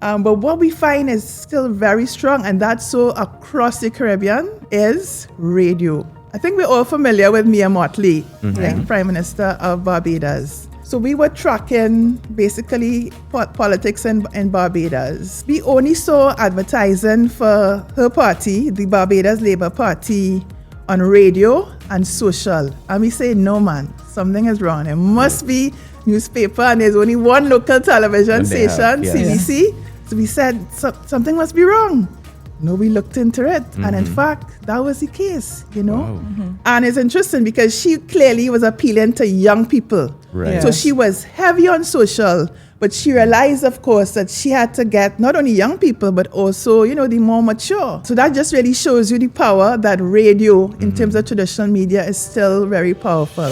But what we find is still very strong, and that's so across the Caribbean, is radio. I think we're all familiar with Mia Mottley, right? Prime Minister of Barbados. So we were tracking basically politics in Barbados. We only saw advertising for her party, the Barbados Labour Party, on radio and social. And we say, no man, something is wrong. It must be newspaper, and there's only one local television station, CBC. So we said, something must be wrong. No, we looked into it. And in fact, that was the case, Wow. And it's interesting because she clearly was appealing to young people. Right. So she was heavy on social, but she realized, of course, that she had to get not only young people, but also, the more mature. So that just really shows you the power that radio, in terms of traditional media, is still very powerful.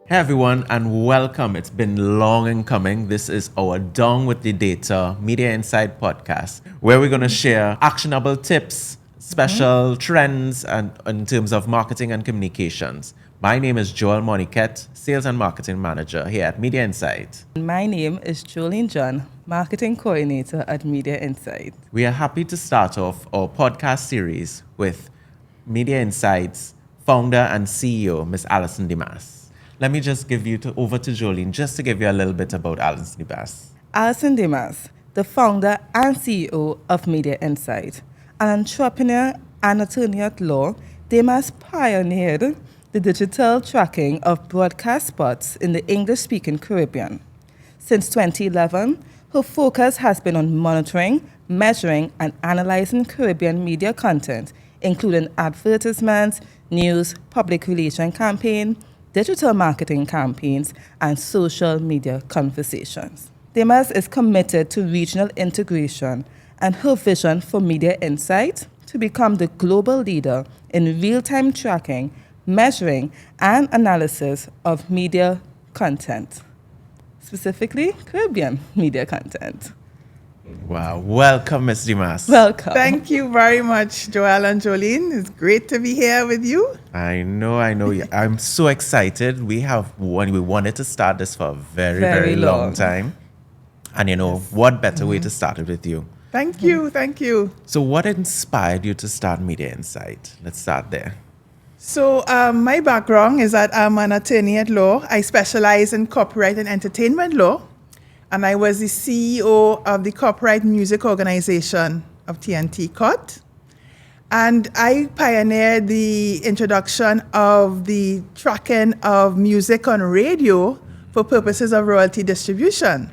Hey everyone, and welcome. It's been long in coming. This is our Down with the Data Media InSite podcast, where we're going to share actionable tips, special trends, and in terms of marketing and communications. My name is Joel Moniquette, Sales and Marketing Manager here at Media InSite. My name is Jolene John, Marketing Coordinator at Media InSite. We are happy to start off our podcast series with Media InSite's founder and CEO, Ms. Allison Demas. Let me just give you over to Jolene just to give you a little bit about Allison Demas. Allison Demas, the founder and CEO of Media InSite, an entrepreneur and attorney at law, Demas pioneered the digital tracking of broadcast spots in the English-speaking Caribbean. Since 2011, her focus has been on monitoring, measuring, and analyzing Caribbean media content, including advertisements, news, public relation campaign, digital marketing campaigns, and social media conversations. Demas is committed to regional integration, and her vision for Media InSite to become the global leader in real-time tracking, measuring, and analysis of media content, specifically Caribbean media content. Wow. Welcome, Ms. Demas. Welcome. Thank you very much, Joel and Jolene. It's great to be here with you. I know. I'm so excited. We wanted to start this for a very, very long time. And what better way to start it with you? Thank you. So what inspired you to start Media InSite? Let's start there. So my background is that I'm an attorney at law. I specialize in copyright and entertainment law. And I was the CEO of the Copyright Music Organization of TNT COT. And I pioneered the introduction of the tracking of music on radio for purposes of royalty distribution.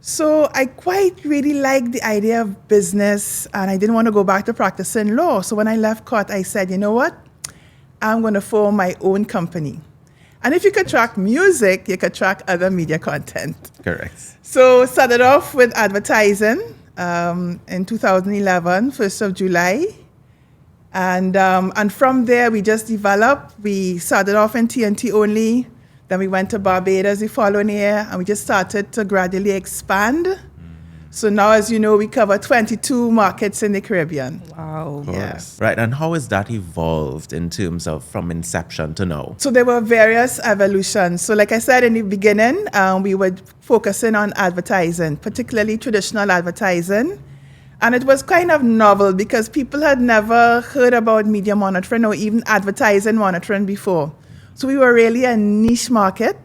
So I quite really liked the idea of business, and I didn't want to go back to practicing law. So when I left COT, I said, you know what? I'm going to form my own company. And if you could track music, you could track other media content. Correct. So started off with advertising in 2011, 1st of July. And from there, we just developed. We started off in TNT only. Then we went to Barbados the following year, and we just started to gradually expand. So now, as you know, we cover 22 markets in the Caribbean. Wow. Yes. Right. And how has that evolved in terms of from inception to now? So there were various evolutions. So like I said in the beginning, we were focusing on advertising, particularly traditional advertising. And it was kind of novel because people had never heard about media monitoring or even advertising monitoring before. So we were really a niche market.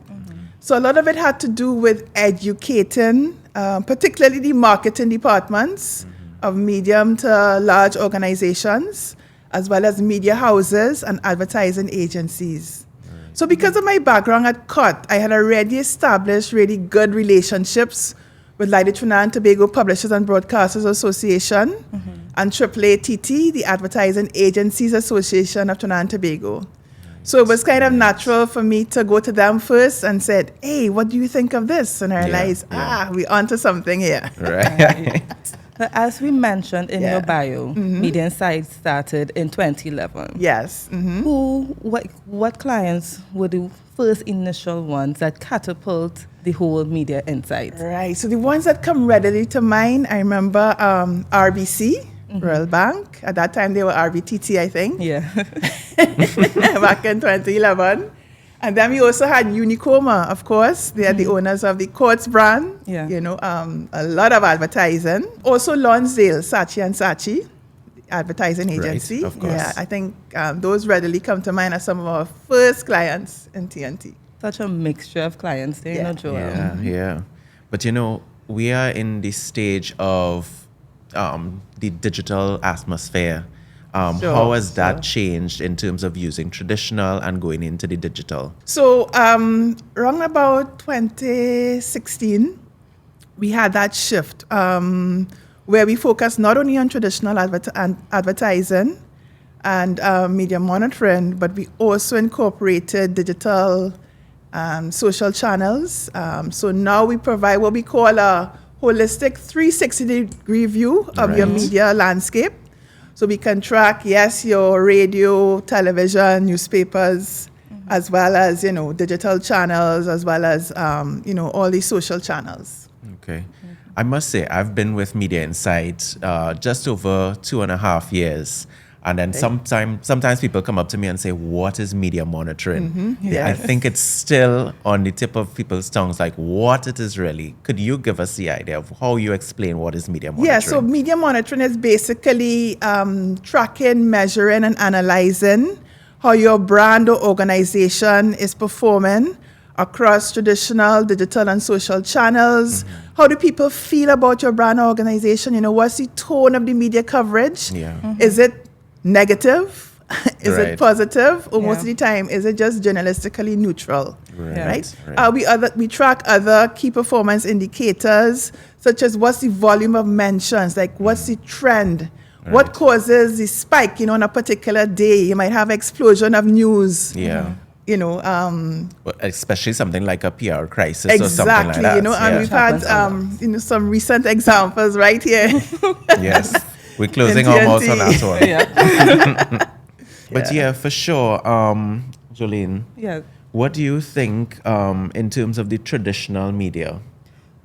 So a lot of it had to do with educating, particularly the marketing departments of medium to large organizations, as well as media houses and advertising agencies. So because of my background at COT, I had already established really good relationships with like the Trinidad and Tobago Publishers and Broadcasters Association and AAATT, the Advertising Agencies Association of Trinidad and Tobago. So it was kind of natural for me to go to them first and said, hey, what do you think of this? And I realized, we're onto something here. Right. As we mentioned in your bio, Media InSite started in 2011. Yes. What clients were the first initial ones that catapult the whole Media InSite? Right. So the ones that come readily to mind, I remember RBC, Royal Bank. At that time, they were RVTT, I think, Yeah. back in 2011. And then we also had Unicoma, of course. They are the owners of the Courts brand. Yeah. A lot of advertising. Also Lonsdale, Saatchi and Saatchi, advertising agency. of course. Yeah, I think those readily come to mind as some of our first clients in TNT. Such a mixture of clients there, Yeah. Joel. Yeah. But we are in the stage of the digital atmosphere. Sure, How has that changed in terms of using traditional and going into the digital? So around about 2016, we had that shift where we focused not only on traditional advertising and media monitoring, but we also incorporated digital social channels. So now we provide what we call a holistic 360-degree view of your Right. media landscape. So we can track, yes, your radio, television, newspapers, as well as, digital channels, as well as, all these social channels. Okay. I must say, I've been with Media InSite just over 2.5 years. And then sometimes people come up to me and say, what is media monitoring? I Yes. think it's still on the tip of people's tongues, like what it is really. Could you give us the idea of how you explain what is media monitoring? Yeah, so media monitoring is basically tracking, measuring, and analyzing how your brand or organization is performing across traditional, digital, and social channels. How do people feel about your brand or organization? What's the tone of the media coverage? Yeah. Is it negative? Is Right. it positive? Or most Yeah. of the time, is it just journalistically neutral? Right. Right? We track other key performance indicators, such as what's the volume of mentions, like what's the trend, what Right. causes the spike, on a particular day. You might have explosion of news. Yeah. Well, especially something like a PR crisis or something like Exactly, that. and Yeah. we've had, some recent examples right here. Yes. We're closing In our mouths TNT. on that one. Yeah. But yeah, for sure. Jolene, Yeah. what do you think in terms of the traditional media?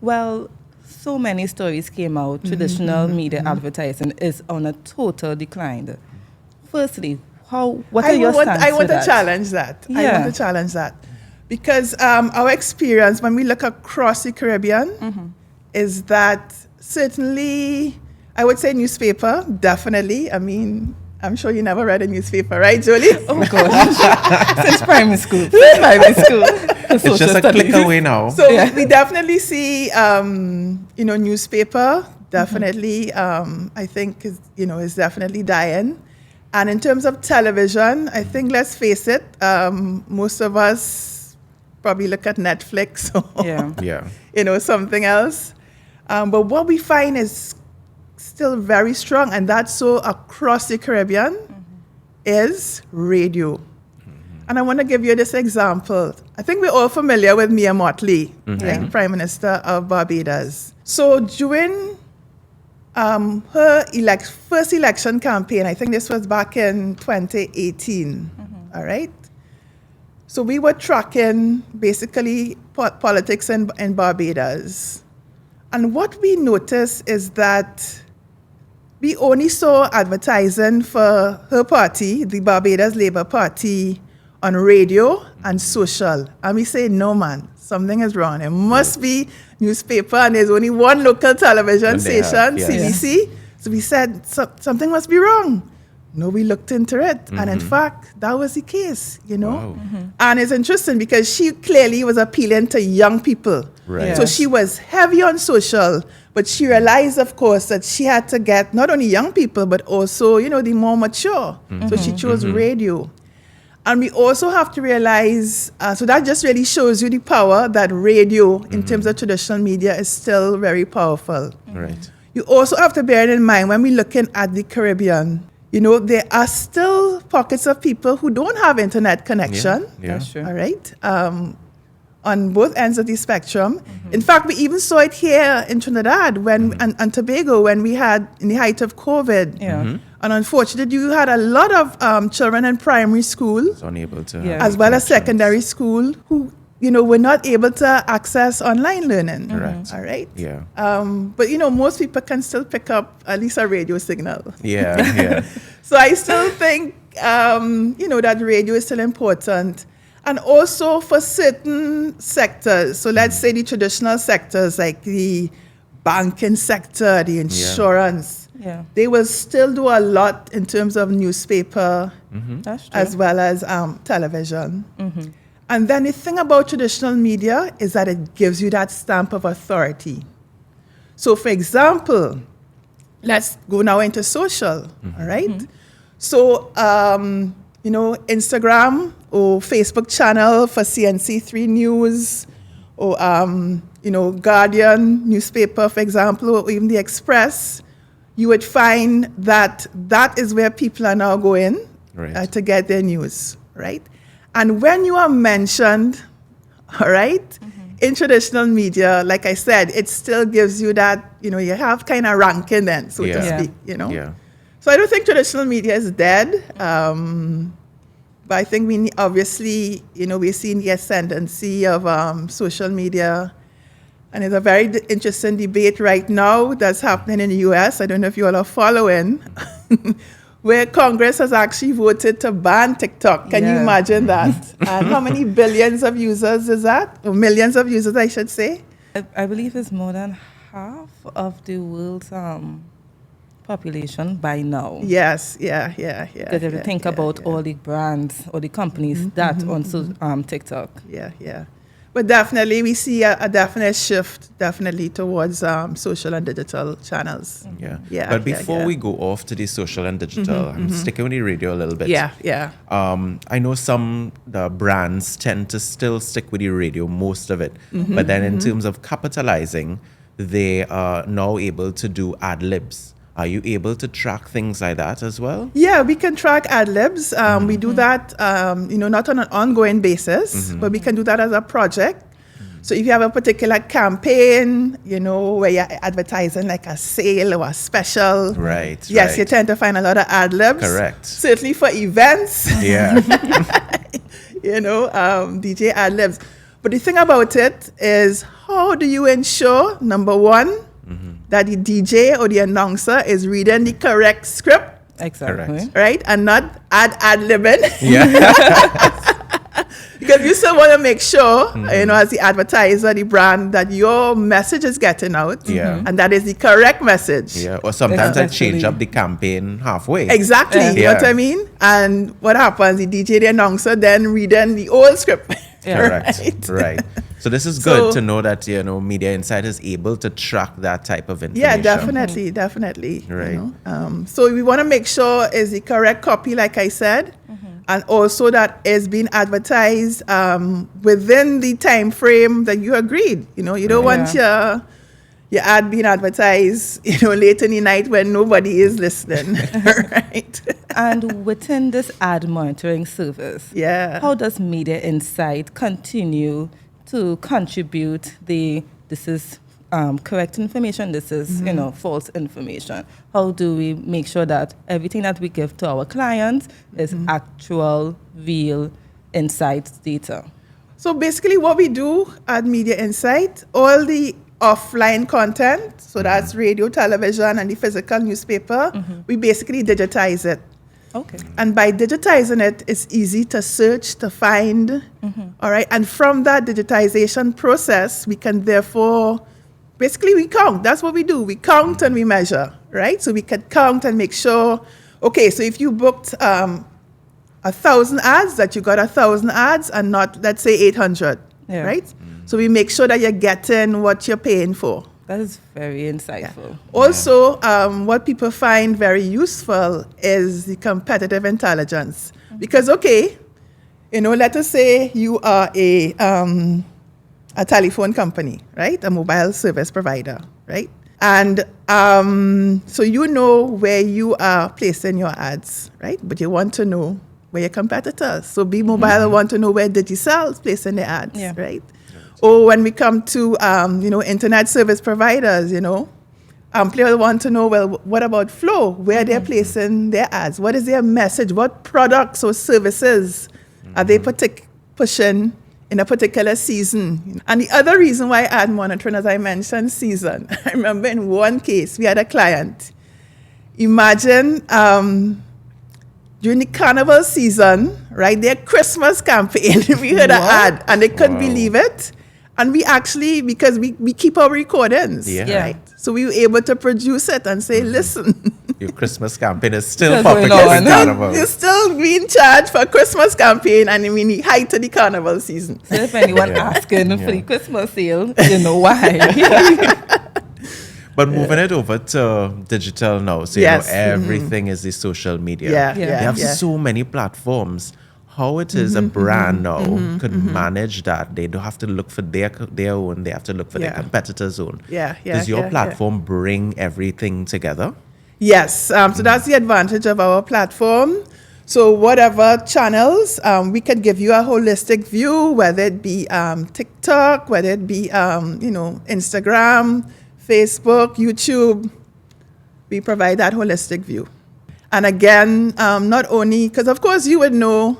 Well, so many stories came out. Traditional media advertising is on a total decline. Firstly, what are your stance I want to to that? challenge that. I Yeah. want to challenge that. Because our experience when we look across the Caribbean is that certainly, I would say newspaper, definitely. I mean, I'm sure you never read a newspaper, right, Jolie? Oh gosh, since primary school. It's just a click away now. So we definitely see, newspaper definitely, I think is definitely dying. And in terms of television, I think, let's face it, most of us probably look at Netflix or, Yeah. something else. But what we find is still very strong, and that's so across the Caribbean, is radio. And I want to give you this example. I think we're all familiar with Mia Mottley, right? Prime Minister of Barbados. So during her first election campaign, I think this was back in 2018, all right? So we were tracking basically politics in Barbados. And what we noticed is that we only saw advertising for her party, the Barbados Labour Party, on radio and social. And we say, no, man, something is wrong. It must be newspaper, and there's only one local television station, CBC. So we said, something must be wrong. No, we looked into it. And in fact, that was the case, Wow. And it's interesting because she clearly was appealing to young people. Right. Yeah. So she was heavy on social, but she realized, of course, that she had to get not only young people, but also, the more mature. So she chose radio. And we also have to realize, so that just really shows you the power that radio, in terms of traditional media, is still very powerful. Right. You also have to bear it in mind when we're looking at the Caribbean. There are still pockets of people who don't have internet connection. Yeah. That's true. All right. On both ends of the spectrum. In fact, we even saw it here in Trinidad and Tobago when we had in the height of COVID. Yeah. And unfortunately, you had a lot of children in primary school It's unable to. Yeah. as well as connections. secondary school who, were not able to access online learning. Correct. All right. Yeah. But most people can still pick up at least a radio signal. Yeah. Yeah. So I still think, that radio is still important. And also for certain sectors, so let's say the traditional sectors like the banking sector, the insurance, they will still do a lot in terms of newspaper That's true. as well as television. And then the thing about traditional media is that it gives you that stamp of authority. So for example, let's go now into social, all right? So, Instagram or Facebook channel for CNC3 News or, Guardian newspaper, for example, or even the Express, you would find that that is where people are now going to get their news, right? And when you are mentioned, all right, in traditional media, like I said, it still gives you that, you have kind of ranking then, so to speak, Yeah. So I don't think traditional media is dead. But I think we obviously, we're seeing the ascendancy of social media. And there's a very interesting debate right now that's happening in the US. I don't know if you all are following, where Congress has actually voted to ban TikTok. Can you imagine that? And how many billions of users is that? Or millions of users, I should say. I believe it's more than half of the world's population by now. Yes, yeah. Because if you think about all the brands or the companies that on TikTok. Yeah. But definitely, we see a definite shift, towards social and digital channels. Yeah. But before we go off to the social and digital, I'm sticking with the radio a little bit. Yeah. I know the brands tend to still stick with the radio, most of it. But then in terms of capitalizing, they are now able to do ad libs. Are you able to track things like that as well? Yeah, we can track ad libs. We do that, not on an ongoing basis, but we can do that as a project. So if you have a particular campaign, where you're advertising like a sale or a special. Right. Yes, you tend to find a lot of ad libs. Correct. Certainly for events. Yeah. DJ ad libs. But the thing about it is, how do you ensure, number one, that the DJ or the announcer is reading the correct script? Exactly. Correct. Right? And not ad-libbing. Yeah. Because you still want to make sure, as the advertiser, the brand, that your message is getting out. Yeah. And that is the correct message. Yeah. Or sometimes I change up the campaign halfway. Exactly. You know what I mean? And what happens? The DJ, the announcer, then reading the old script. Correct. Right. So this is good to know that, Media InSite is able to track that type of information. Yeah, definitely. Right. So we want to make sure is the correct copy, like I said, and also that is being advertised within the time frame that you agreed. You don't want your ad being advertised, late in the night when nobody is listening, right? And within this ad monitoring service, how does Media InSite continue to contribute this is correct information, this is false information? How do we make sure that everything that we give to our clients is actual, real insights data? So basically what we do at Media InSite, all the offline content, so that's radio, television, and the physical newspaper, we basically digitize it. Okay. And by digitizing it, it's easy to search, to find, all right? And from that digitization process, we can therefore, basically we count. That's what we do. We count and we measure, right? So we can count and make sure, okay, so if you booked 1,000 ads, that you got 1,000 ads and not, let's say, 800, right? So we make sure that you're getting what you're paying for. That is very insightful. Yeah. Also, what people find very useful is the competitive intelligence. Because, let us say you are a telephone company, right? A mobile service provider, right? And so you know where you are placing your ads, right? But you want to know where your competitors. So B Mobile want to know where Digicel is placing their ads, right? Or when we come to, internet service providers, people want to know, well, what about Flow? Where they're placing their ads? What is their message? What products or services are they pushing in a particular season. And the other reason why I add monitoring, as I mentioned, season. I remember in one case, we had a client. Imagine during the carnival season, right, their Christmas campaign, we heard an ad and they couldn't believe it. And we actually, because we keep our recordings, right? So we were able to produce it and say, listen. Your Christmas campaign is still popping up in Carnival. You're still being charged for Christmas campaign and we need height to the carnival season. So if anyone asking for the Christmas sale, you know why. But moving it over to digital now, so you know everything is the social media. They have so many platforms. How it is a brand now could manage that. They don't have to look for their own. They have to look for their competitors' own. Does your platform bring everything together? Yes. So that's the advantage of our platform. So whatever channels, we can give you a holistic view, whether it be TikTok, whether it be Instagram, Facebook, YouTube. We provide that holistic view. And again, not only, because of course you would know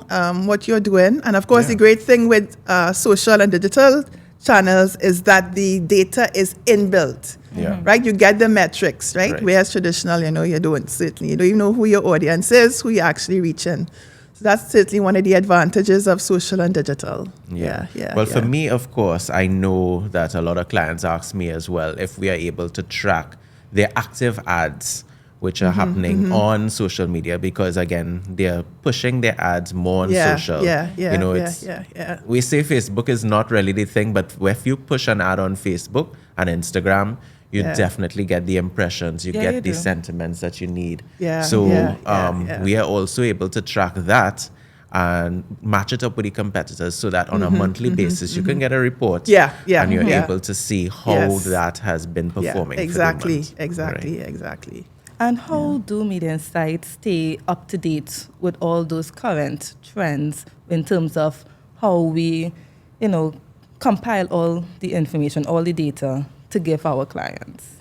what you're doing. And of course, the great thing with social and digital channels is that the data is inbuilt, right? You get the metrics, right? Whereas traditional, you don't certainly. You don't even know who your audience is, who you're actually reaching. So that's certainly one of the advantages of social and digital. Well, for me, of course, I know that a lot of clients ask me as well if we are able to track their active ads which are happening on social media, because again, they're pushing their ads more on social. We say Facebook is not really the thing, but if you push an ad on Facebook and Instagram, you definitely get the impressions, you get the sentiments that you need. We are also able to track that and match it up with the competitors so that on a monthly basis, you can get a report and you're able to see how that has been performing. Exactly. And how do Media InSite stay up to date with all those current trends in terms of how we, compile all the information, all the data to give our clients?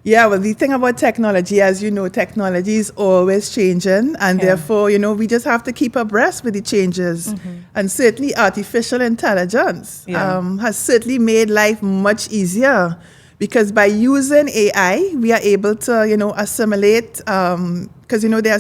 Yeah, well, the thing about technology, as you know, technology is always changing. And therefore, we just have to keep abreast with the changes. And certainly artificial intelligence has certainly made life much easier. Because by using AI, we are able to, assimilate, because, there are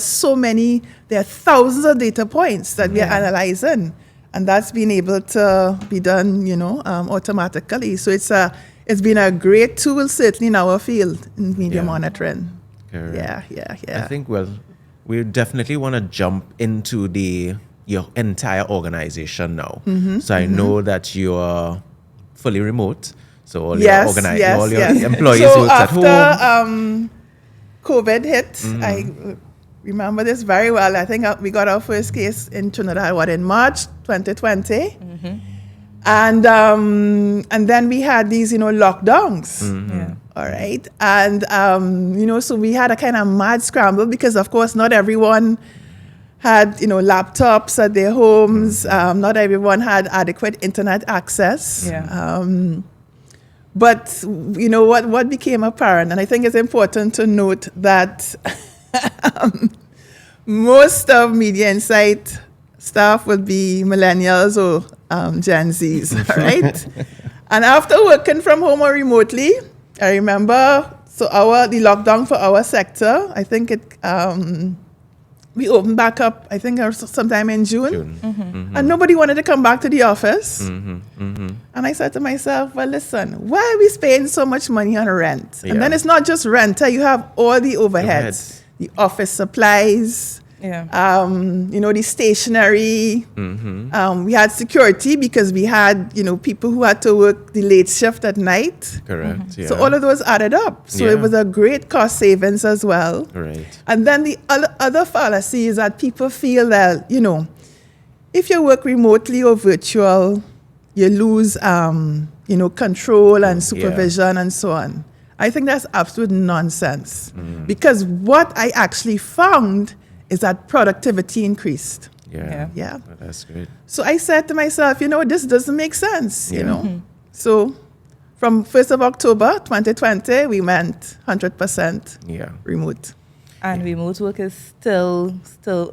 thousands of data points that we are analyzing. And that's been able to be done, automatically. So it's been a great tool, certainly in our field, in media monitoring. Correct. I think, we definitely want to jump into your entire organization now. So I know that you're fully remote. So all your employees work at home. After COVID hit, I remember this very well. I think we got our first case in Trinidad, in March 2020. And then we had these, lockdowns. All right. And, so we had a kind of mad scramble because, of course, not everyone had, laptops at their homes. Not everyone had adequate internet access. But what became apparent, and I think it's important to note that most of Media InSite staff will be millennials or Gen Zs, right? And after working from home or remotely, I remember, the lockdown for our sector, I think we opened back up, I think sometime in June. And nobody wanted to come back to the office. And I said to myself, well, listen, why are we spending so much money on rent? And then it's not just rent, you have all the overheads, the office supplies, the stationery. We had security because we had, people who had to work the late shift at night. Correct. So all of those added up. So it was a great cost savings as well. Right. And then the other fallacy is that people feel that, if you work remotely or virtual, you lose, control and supervision and so on. I think that's absolute nonsense. Because what I actually found is that productivity increased. Yeah. That's great. So I said to myself, this doesn't make sense, So from 1st of October 2020, we went 100% remote. And remote work is still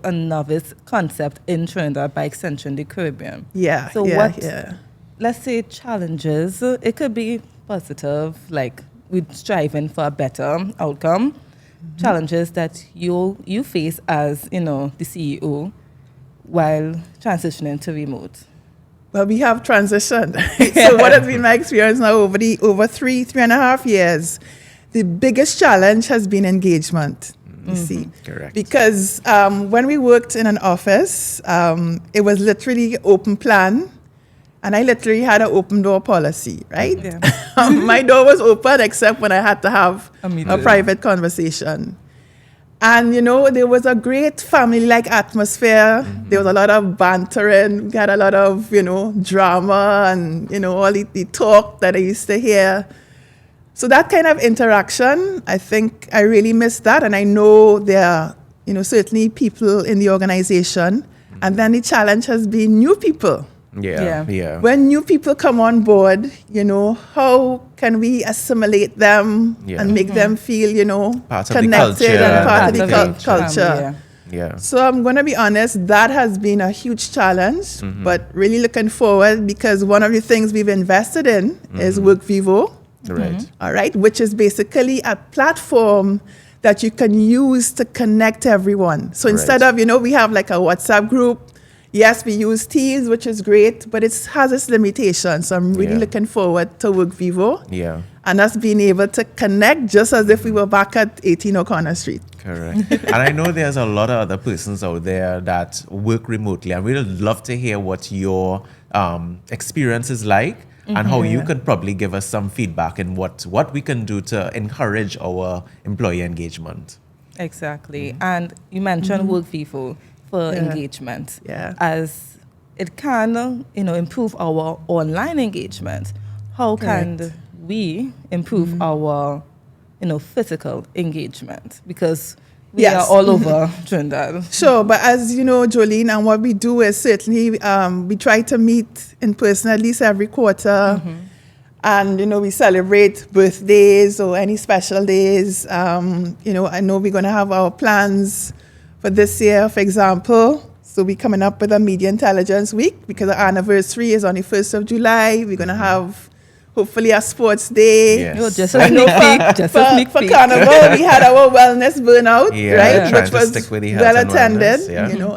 a novice concept in Trinidad by extension the Caribbean. let's say, challenges. It could be positive, like we're striving for a better outcome. Challenges that you face as, the CEO while transitioning to remote. Well, we have transitioned. So what has been my experience now over three and a half years? The biggest challenge has been engagement, you see. Correct. Because when we worked in an office, it was literally open plan. And I literally had an open door policy, right? Yeah. My door was open except when I had to have a private conversation. And, there was a great family-like atmosphere. There was a lot of bantering. We had a lot of, drama and, all the talk that I used to hear. So that kind of interaction, I think I really missed that. And I know there are, certainly people in the organization. And then the challenge has been new people. Yeah. When new people come on board, how can we assimilate them and make them feel, part of connected the culture and part of the culture. culture. So I'm going to be honest, that has been a huge challenge, but really looking forward because one of the things we've invested in is Work Vivo. Right. All right, which is basically a platform that you can use to connect everyone. So instead of, we have like a WhatsApp group. Yes, we use Teams, which is great, but it has its limitations. So I'm really looking forward to Work Vivo. Yeah. And us being able to connect just as if we were back at 18 O'Connor Street. Correct. And I know there's a lot of other persons out there that work remotely. And we'd love to hear what your experience is like and how you can probably give us some feedback in what we can do to encourage our employee engagement. Exactly. And you mentioned Work Vivo for engagement, as it can, improve our online engagement. How can we improve our, physical engagement? Because we are all over Trinidad. Sure, but as you know, Jolene, and what we do is certainly we try to meet in person at least every quarter. And, we celebrate birthdays or any special days. I know we're going to have our plans for this year, for example. So we're coming up with a Media Intelligence Week because our anniversary is on the 1st of July. We're going to have, hopefully, a sports day. Yes. Just a sneak peek. For Carnival, we had our wellness burnout, right? Which Which was well attended,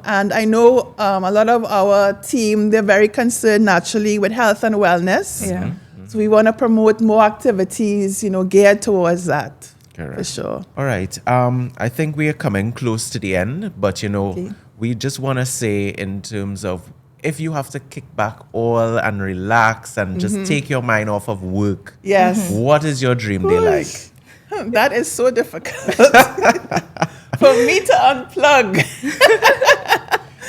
And I know a lot of our team, they're very concerned naturally with health and wellness. So we want to promote more activities, geared towards that. Correct. For sure. All right. I think we are coming close to the end, but we just want to say in terms of if you have to kick back all and relax and just take your mind off of work. Yes. What is your dream day like? That is so difficult for me to unplug.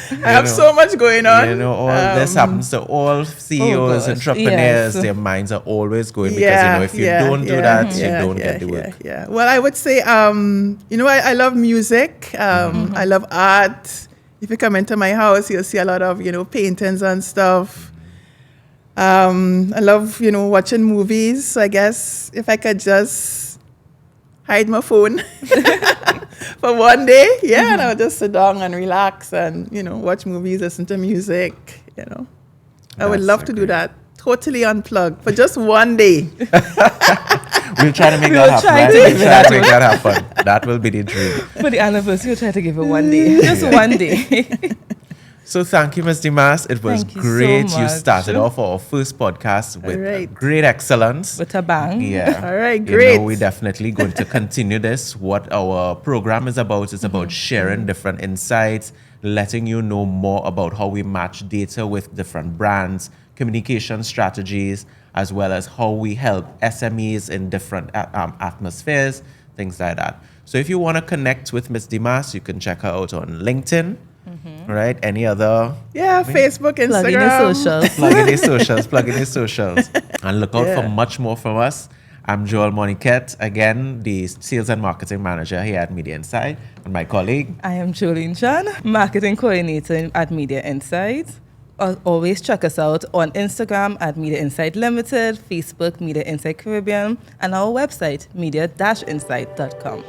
I have so much going on. All this happens to all CEOs, entrepreneurs. Their minds are always going because, if you don't do that, you don't get the work. Well, I would say, I love music. I love art. If you come into my house, you'll see a lot of, paintings and stuff. I love, watching movies. So I guess if I could just hide my phone for one day, and I would just sit down and relax and, watch movies, listen to music, I would love to do that. Totally unplugged for just one day. We'll try to make that happen. Right? We'll try to make that happen. That will be the dream. For the anniversary, we'll try to give it one day. Just one day. So thank you, Ms. Demas. It was great. So you started off our first podcast with great excellence. With a bang. Yeah. All right, great. We're definitely going to continue this. What our program is about is about sharing different insights, letting you know more about how we match data with different brands, communication strategies, as well as how we help SMEs in different atmospheres, things like that. So if you want to connect with Ms. Demas, you can check her out on LinkedIn. Right? Any other? Facebook, Instagram. Plug in your socials. Plug in your socials. And look out for much more from us. I'm Joel Moniquette, again, the Sales and Marketing Manager here at Media InSite. And my colleague. I am Jolene Chan, Marketing Coordinator at Media InSite. Always check us out on Instagram at Media InSite Limited, Facebook, Media InSite Caribbean, and our website, media-insight.com.